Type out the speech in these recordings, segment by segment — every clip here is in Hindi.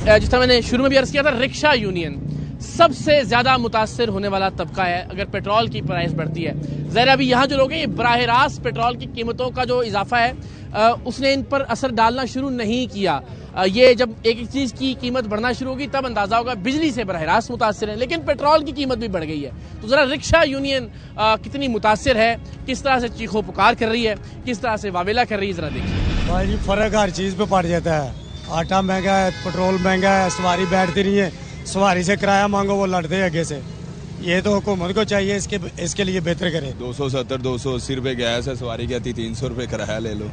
जिस तरह मैंने शुरू में भी अर्ज़ किया था, रिक्शा यूनियन सबसे ज़्यादा मुतासर होने वाला तबका है अगर पेट्रोल की प्राइस बढ़ती है। ज़रा अभी यहाँ जो लोग हैं, ये बराह रास्त पेट्रोल की कीमतों का जो इजाफा है उसने इन पर असर डालना शुरू नहीं किया। ये जब एक एक चीज़ की कीमत बढ़ना शुरू होगी तब अंदाज़ा होगा। बिजली से बराह रास्त मुतासर है, लेकिन पेट्रोल की कीमत भी बढ़ गई है। तो ज़रा रिक्शा यूनियन कितनी मुतासर है, किस तरह से चीखो पुकार कर रही है, किस तरह से वावेला कर रही है, ज़रा देखिए। भाई जी फ़र्क हर चीज़ पे पड़ जाता है। आटा महंगा है, पेट्रोल महंगा है, सवारी बैठती नहीं है, सवारी से किराया मांगो वो लड़ते हैं आगे से। ये तो हुकूमत को चाहिए इसके लिए बेहतर करे। 270 280 रुपये गैस है, सवारी कहती 300 रुपये किराया ले लो,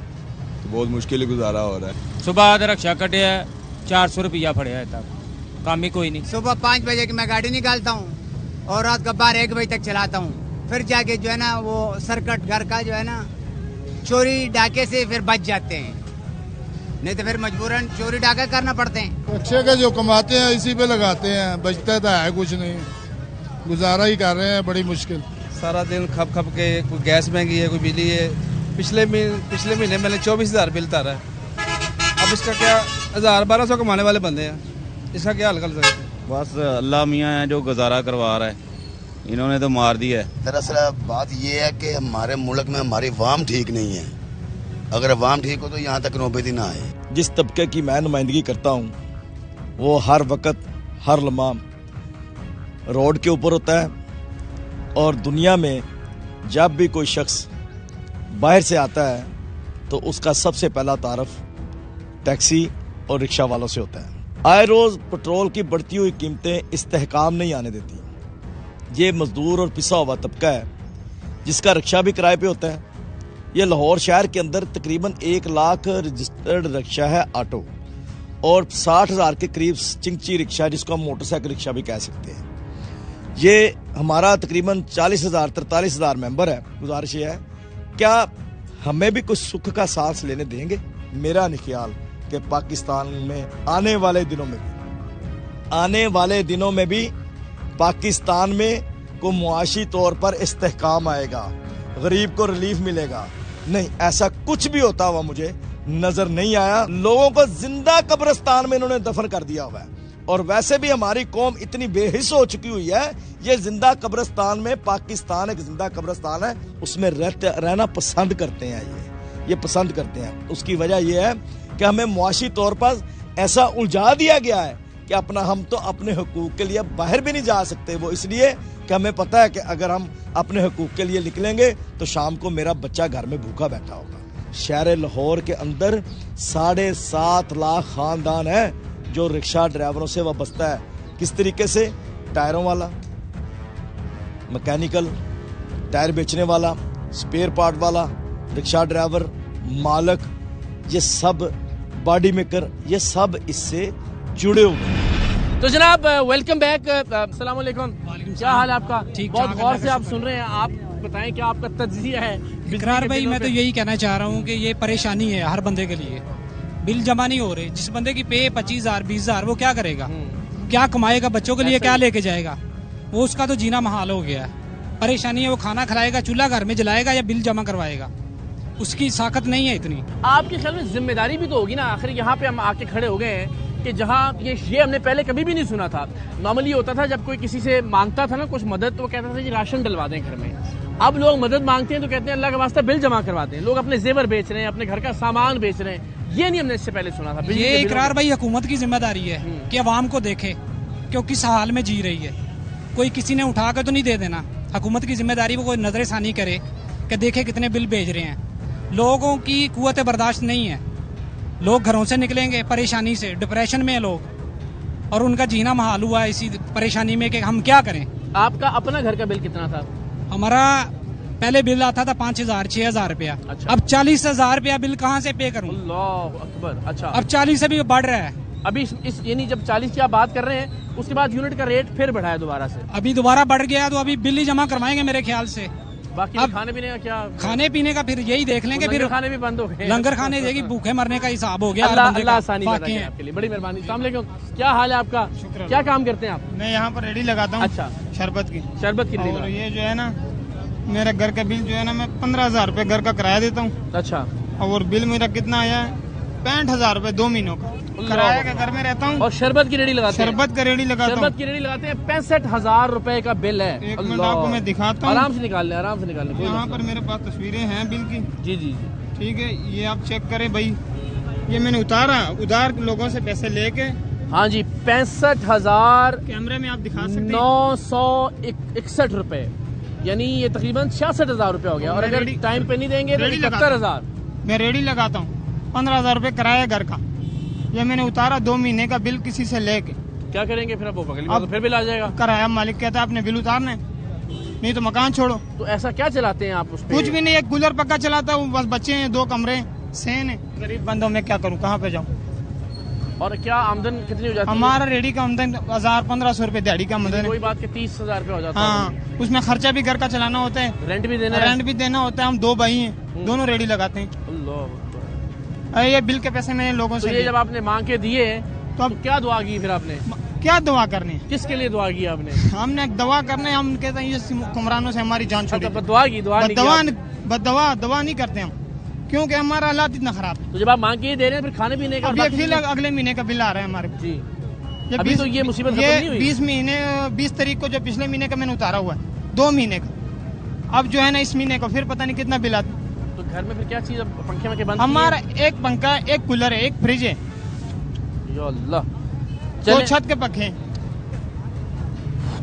तो बहुत मुश्किल गुजारा हो रहा है। सुबह रक्षा कटे है 400 रुपया फड़े है, तक काम ही कोई नहीं। सुबह 5 बजे की मैं गाड़ी निकालता हूँ और रात का 12-1 बजे तक चलाता हूँ। फिर जाके जो है ना वो सर्किट घर का जो है ना चोरी डाके से फिर बच जाते हैं, नहीं तो फिर मजबूरन चोरी डाका करना पड़ते हैं। अच्छे के जो कमाते हैं इसी पे लगाते हैं, बचता तो है कुछ नहीं, गुजारा ही कर रहे हैं बड़ी मुश्किल। सारा दिन खप खप के, कोई गैस महंगी है, कोई बिजली है। पिछले महीने मैंने 24,000 बिल तारा है। अब इसका क्या, 1000-1200 कमाने वाले बंदे हैं, इसका क्या हल कर सकते हैं? बस अल्लाह मियाँ है जो गुजारा करवा रहा है, इन्होंने तो मार दिया है। दरअसल बात ये है कि हमारे मुल्क में हमारी अवाम ठीक नहीं है। अगर अवाम ठीक हो तो यहाँ तक नौबत ही ना आए। जिस तबके की मैं नुमाइंदगी करता हूँ वो हर वक्त हर लम्हा रोड के ऊपर होता है, और दुनिया में जब भी कोई शख्स बाहर से आता है तो उसका सबसे पहला तारफ टैक्सी और रिक्शा वालों से होता है। आए रोज़ पेट्रोल की बढ़ती हुई कीमतें इस्तेहकाम नहीं आने देती। ये मजदूर और पिसा हुआ तबका है जिसका रिक्शा भी किराए पे होता है। ये लाहौर शहर के अंदर तकरीबन 1 लाख रजिस्टर्ड रिक्शा है ऑटो, और 60,000 के करीब चिंची रिक्शा जिसको हम मोटरसाइकिल रिक्शा भी कह सकते हैं। ये हमारा तकरीबन 40,000 43,000 मेंबर है। गुजारिश ये है, क्या हमें भी कुछ सुख का सांस लेने देंगे? मेरा नहीं ख्याल कि पाकिस्तान में आने वाले दिनों में भी पाकिस्तान में को मुआशी तौर पर इस्तेहकाम आएगा, गरीब को रिलीफ मिलेगा। नहीं, ऐसा कुछ भी होता हुआ मुझे नजर नहीं आया। लोगों को जिंदा कब्रिस्तान में इन्होंने दफन कर दिया हुआ है, और वैसे भी हमारी कौम इतनी बेहिस हो चुकी हुई है। ये जिंदा कब्रिस्तान में, पाकिस्तान एक जिंदा कब्रिस्तान है, उसमें रहना पसंद करते हैं। ये पसंद करते हैं। उसकी वजह यह है कि हमें मुआशी तौर पर ऐसा उलझा दिया गया है कि हम तो अपने हुकूक के लिए बाहर भी नहीं जा सकते। वो इसलिए कि हमें पता है कि अगर हम अपने हुकूक के लिए निकलेंगे तो शाम को मेरा बच्चा घर में भूखा बैठा होगा। शहर लाहौर के अंदर 7.5 लाख खानदान है जो रिक्शा ड्राइवरों से वाबस्ता है। किस तरीके से? टायरों वाला, मैकेनिकल, टायर बेचने वाला, स्पेयर पार्ट वाला, रिक्शा ड्राइवर, मालक, ये सब बॉडी मेकर, ये सब इससे जुड़े हुए हैं। तो जनाब वेलकम बैक। अस्सलाम वालेकुम, क्या हाल है आपका? बहुत गौर से आप सुन रहे हैं, आप बताएं क्या आपका तज्जिया है? इकरार भाई, मैं तो यही कहना चाह रहा हूँ कि ये परेशानी है हर बंदे के लिए। बिल जमा नहीं हो रहे। जिस बंदे की पे 25,000 20,000 वो क्या करेगा? क्या कमाएगा? बच्चों के लिए क्या लेके जाएगा? वो उसका तो जीना महाल हो गया है। परेशानी है, वो खाना खिलाएगा, चूल्हा घर में जलाएगा या बिल जमा करवाएगा? उसकी ताकत नहीं है इतनी। आपके ख्याल में जिम्मेदारी भी तो होगी ना। आखिर यहाँ पे हम आके खड़े हो गए हैं कि जहाँ ये हमने पहले कभी भी नहीं सुना था। नॉर्मली होता था जब कोई किसी से मांगता था ना कुछ मदद, तो वो कहता था कि राशन डलवा दें घर में। अब लोग मदद मांगते हैं तो कहते हैं अल्लाह का वास्ता बिल जमा करवा दें। लोग अपने जेवर बेच रहे हैं, अपने घर का सामान बेच रहे हैं। ये नहीं हमने इससे पहले सुना था। ये इकरार भाई हुकूमत की जिम्मेदारी है कि अवाम को देखे कि वो किस हाल में जी रही है। कोई किसी ने उठा कर तो नहीं दे देना। हुकूमत की जिम्मेदारी वो कोई नजरसानी करे कि देखे कितने बिल भेज रहे हैं। लोगों की कुव्वत बर्दाश्त नहीं है। लोग घरों से निकलेंगे परेशानी से, डिप्रेशन में है लोग, और उनका जीना महाल हुआ है इसी परेशानी में कि हम क्या करें। आपका अपना घर का बिल कितना था? हमारा पहले बिल आता था 5,000 6,000 रुपया। अच्छा। अब 40,000 रुपया बिल कहाँ से पे करूँ? अल्लाह अकबर। अच्छा, अब 40 से भी बढ़ रहा है। अभी इस यानी जब 40 की आप बात कर रहे हैं, उसके बाद यूनिट का रेट फिर बढ़ा है दोबारा से। अभी दोबारा बढ़ गया तो अभी बिल ही जमा करवाएंगे मेरे ख्याल से। बाकी अब खाने पीने का क्या? खाने पीने का फिर यही देख लेंगे। फिर खाने भी बंद हो गए, लंगर खाने देगी, भूखे मरने का हिसाब हो गया। अल्लाह आसानी है आपके लिए। बड़ी मेहरबानी। अस्सलाम वालेकुम, क्या हाल है आपका? क्या काम करते हैं आप? मैं यहाँ पर रेडी लगाता हूँ। अच्छा, शरबत की और ये जो है ना, मेरा घर का बिल जो है ना, मैं 15,000 रुपये घर का किराया देता हूँ। अच्छा। और बिल मेरा कितना आया है? 65,000 रुपए 2 महीनों का किराया का घर में रहता हूँ। और शरबत की रेडी लगाते हैं? शरबत का रेडी लगाता हूँ। शरबत की रेडी लगाते हैं, 65,000 रुपए का बिल है। एक मिनट आपको मैं दिखाता हूँ। आराम से निकाल ले, आराम से निकाल ले। यहाँ पर मेरे पास तस्वीरें हैं बिल की। जी जी जी, ठीक है, ये आप चेक करें भाई, ये मैंने उतारा उधार लोगों से पैसे लेके। हाँ जी, 65,000 कैमरे में आप दिखा सकते हैं 961 रुपए, यानी ये तकरीबन 66,000 रुपए हो गया। और अगर टाइम पे नहीं देंगे तो 71,000। मैं रेडी लगाता हूँ, 15,000 रुपए किराया घर का। ये मैंने उतारा 2 महीने का बिल किसी से लेके। क्या करेंगे फिर? अब अगली बार तो फिर बिल आ जाएगा। किराया मालिक कहता है आपने बिल उतारना है, नहीं तो मकान छोड़ो। तो ऐसा क्या चलाते हैं आप उस पे? कुछ भी नहीं, एक कूलर पक्का चलाता हूँ, बस बच्चे हैं, 2 कमरे सेन है। गरीब बंदों में क्या करूँ, कहाँ पे जाऊँ? और क्या आमदन कितनी हो जाती है? हमारा रेडी का आमदन 1,000-1,500 रुपए दिहाड़ी का आमदन है। कोई बात के 30,000 रुपए हो जाता है। हाँ, उसमें खर्चा भी घर का चलाना होता है, रेंट भी देना होता है। हम 2 भाई हैं, दोनों रेडी लगाते हैं। अल्लाह। ये बिल के पैसे मैंने लोगों से ये जब आपने मांग के दिए तो अब क्या दुआ की फिर आपने? क्या दुआ करनी है? किसके लिए दुआ की आपने? हमने दुआ करने, हम कहते हैं ये हुक्मरानों से हमारी जान छुड़ी। दुआ की? दुआ नहीं करते हम, क्योंकि हमारा हालात इतना खराब है। तो जब आप मांग के दे रहे हैं फिर खाने पीने का? फिर अगले महीने का बिल आ रहा है हमारे जी। ये अभी तो ये मुसीबत खत्म नहीं हुई। 20 तारीख को जो पिछले महीने का मैंने उतारा हुआ है, 2 महीने का। अब जो है ना इस महीने को फिर पता नहीं कितना बिल आता। तो घर में फिर क्या चीज पंखे में के बंद? हमारा एक पंखा, एक कूलर है, एक फ्रिज है, या अल्लाह, 2 छत के पंखे हैं।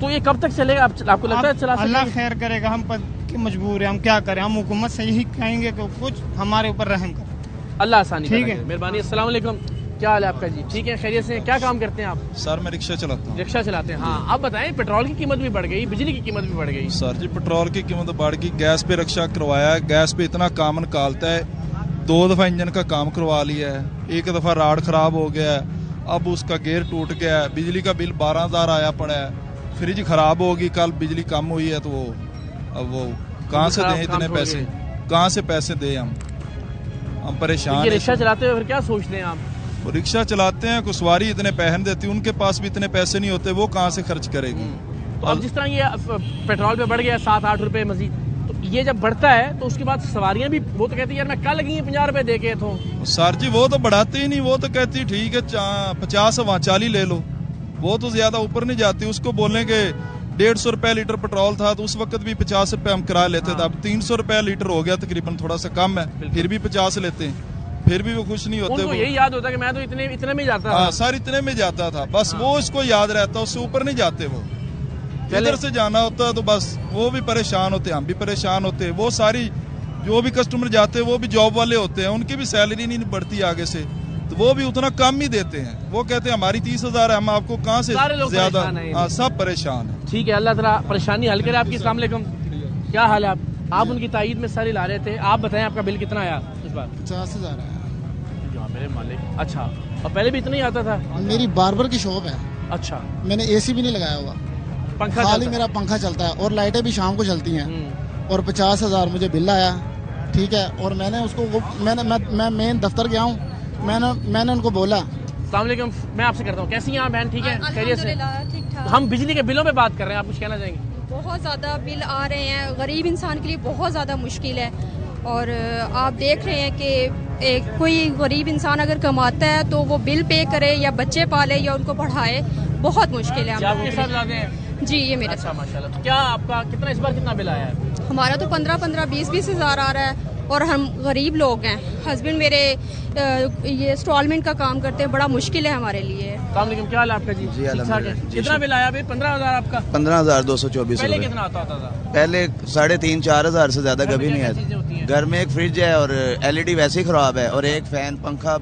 तो ये कब तक चलेगा? आपको लगता है चला सकेंगे? अल्लाह खैर करेगा, हम पर मजबूर है, हम क्या करें। हम हुकूमत से यही कहेंगे कि कुछ हमारे ऊपर रहम कर। अल्लाह आसानी ठीक है, मेहरबानी। अस्सलाम वालेकुम, क्या हाल है आपका जी? ठीक है, खैरियत से? क्या काम करते हैं आप? सर मैं रिक्शा चलाता हूँ। रिक्शा चलाते हैं, हाँ। आप बताएं, पेट्रोल की कीमत भी बढ़ गई, बिजली की कीमत भी बढ़ गई। सर जी पेट्रोल की कीमत बढ़ गई, गैस पे रिक्शा करवाया है, गैस पे इतना काम निकालता है, 2 दफ़ा इंजन का काम करवा लिया है, 1 दफ़ा राड खराब हो गया है, अब उसका गेयर टूट गया है, बिजली का बिल 12,000 आया पड़ा है, फ्रिज खराब होगी, कल बिजली कम हुई है, तो वो अब वो कहाँ से दें इतने पैसे? कहाँ से पैसे दें हम परेशान हैं। रिक्शा चलाते हुए फिर क्या सोचते हैं आप? वो रिक्शा चलाते हैं, कुछ सवारी इतने पहन देती है, उनके पास भी इतने पैसे नहीं होते, वो कहाँ से खर्च करेगी? तो अब जिस तरह ये पेट्रोल पे बढ़ गया 7-8 रुपए मजीद, तो ये जब बढ़ता है तो उसके बाद सवारियां भी, वो तो कहती है यार मैं कल गई 50 रुपए दे के तो। सर जी वो तो बढ़ाते ही नहीं, वो तो कहती ठीक है 50 वहाँ 40 ले लो, वो तो ज्यादा ऊपर नहीं जाती। उसको बोलेंगे 150 रुपए लीटर पेट्रोल था तो उस वक्त भी 50 रुपए हम किराया लेते थे, अब 300 रुपए लीटर हो गया तकरीबन, थोड़ा सा कम है, फिर भी 50 लेते हैं, फिर भी वो खुश नहीं होते। उनको यही याद होता है कि मैं तो इतने में जाता था। हाँ सर, इतने में जाता था बस, वो इसको याद रहता, उससे ऊपर नहीं जाते। वो इधर से जाना होता है तो बस वो भी परेशान होते, हम भी परेशान होते। वो सारी जो भी कस्टमर जाते हैं वो भी जॉब वाले होते हैं, उनकी भी सैलरी नहीं बढ़ती आगे से, तो वो भी उतना कम ही देते हैं। वो कहते हैं हमारी 30,000 है, हम आपको कहाँ से ज्यादा। हाँ सब परेशान है। ठीक है, अल्लाह ताला परेशानी हल करे आपकी। अस्सलाम वालेकुम, क्या हाल है आप उनकी ताईद में सारी ला रहे थे, आप बताएं आपका बिल कितना आया इस बार? 50,000 है। मेरे मालिक, अच्छा, और पहले भी इतना ही आता था? मेरी बार्बर की शॉप है। अच्छा, मैंने एसी भी नहीं लगाया हुआ, पंखा खाली मेरा पंखा चलता है और लाइटें भी शाम को चलती हैं। और 50,000 मुझे बिल आया, ठीक है। और मैंने उसको मैं मेन दफ्तर गया हूँ, मैंने उनको बोला। अस्सलाम वालेकुम, मैं आपसे करता हूँ, कैसी हैं आप बहन? ठीक है, खैरियत से? ठीक ठाक। हम बिजली के बिलों पे बात कर रहे हैं, आप कुछ कहना चाहेंगे? बहुत ज़्यादा बिल आ रहे हैं, गरीब इंसान के लिए बहुत ज़्यादा मुश्किल है। और आप देख रहे हैं कि कोई गरीब इंसान अगर कमाता है तो वो बिल पे करे या बच्चे पाले या उनको पढ़ाए, बहुत मुश्किल है। आपके साथ लाते हैं? जी, ये मेरे साथ। माशाल्लाह। तो क्या आपका कितना इस बार कितना बिल आया है? हमारा तो 15-15, 20-20 हज़ार आ रहा है, और हम गरीब लोग हैं। हस्बैंड मेरे ये इंस्टॉलमेंट का काम करते हैं, बड़ा मुश्किल है हमारे लिए। अस्सलाम वालेकुम, क्या हाल है आपका जी? जी अल्हम्दुलिल्लाह। कितना बिल आया भाई? 15,000 आपका? 15,224। पहले कितना आता था? पहले 3,500-4 हज़ार से ज्यादा कभी नहीं आता। घर में एक फ्रिज है और LED वैसे ही खराब है, और एक फैन पंखा,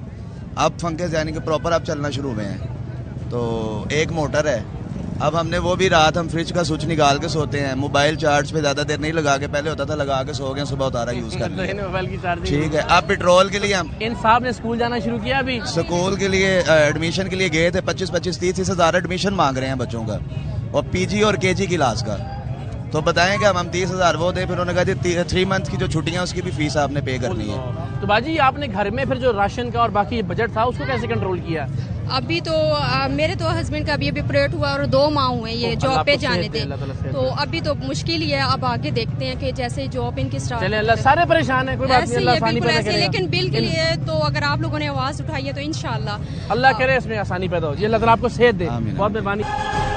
अब पंखे यानी कि प्रॉपर अब चलना शुरू हुए हैं, तो एक मोटर है। अब हमने वो भी रात हम फ्रिज का स्विच निकाल के सोते हैं, मोबाइल चार्ज पे ज्यादा देर नहीं लगा के, पहले होता था लगा के सो गए, सुबह उतारा यूज कर लिया मोबाइल की चार्जिंग। ठीक है। अब पेट्रोल के लिए हम इन साहब ने स्कूल जाना शुरू किया अभी? स्कूल के लिए एडमिशन के लिए गए थे, 25-25, 30 हज़ार एडमिशन मांग रहे हैं बच्चों का, और PG और KG क्लास का। तो बताएं कि हम 30,000 वो दे, फिर उन्होंने कहा जी 3 मंथ की जो छुट्टियां उसकी भी फीस आपने पे करनी है। तो बाजी आपने घर में फिर जो राशन का और बाकी बजट था उसको कैसे कंट्रोल किया? अभी तो मेरे तो हस्बैंड का अभी ऑपरेट हुआ और 2 माह हुए ये जॉब पे जाने थे, तो अभी तो मुश्किल ही है। अब आगे देखते हैं कि जैसे जॉब इनकी स्टार्ट। चले अल्लाह, सारे परेशान है, कोई बात नहीं, ऐसे ही अल्लाह है, आसानी बिल्कुल पैदा ऐसे ही, करेगा। लेकिन बिल के लिए तो अगर आप लोगों ने आवाज उठाई है तो इंशाल्लाह अल्लाह करे इसमें आसानी पैदा हो। जी अल्लाह ताला आपको सेहत दे, बहुत मेहरबानी।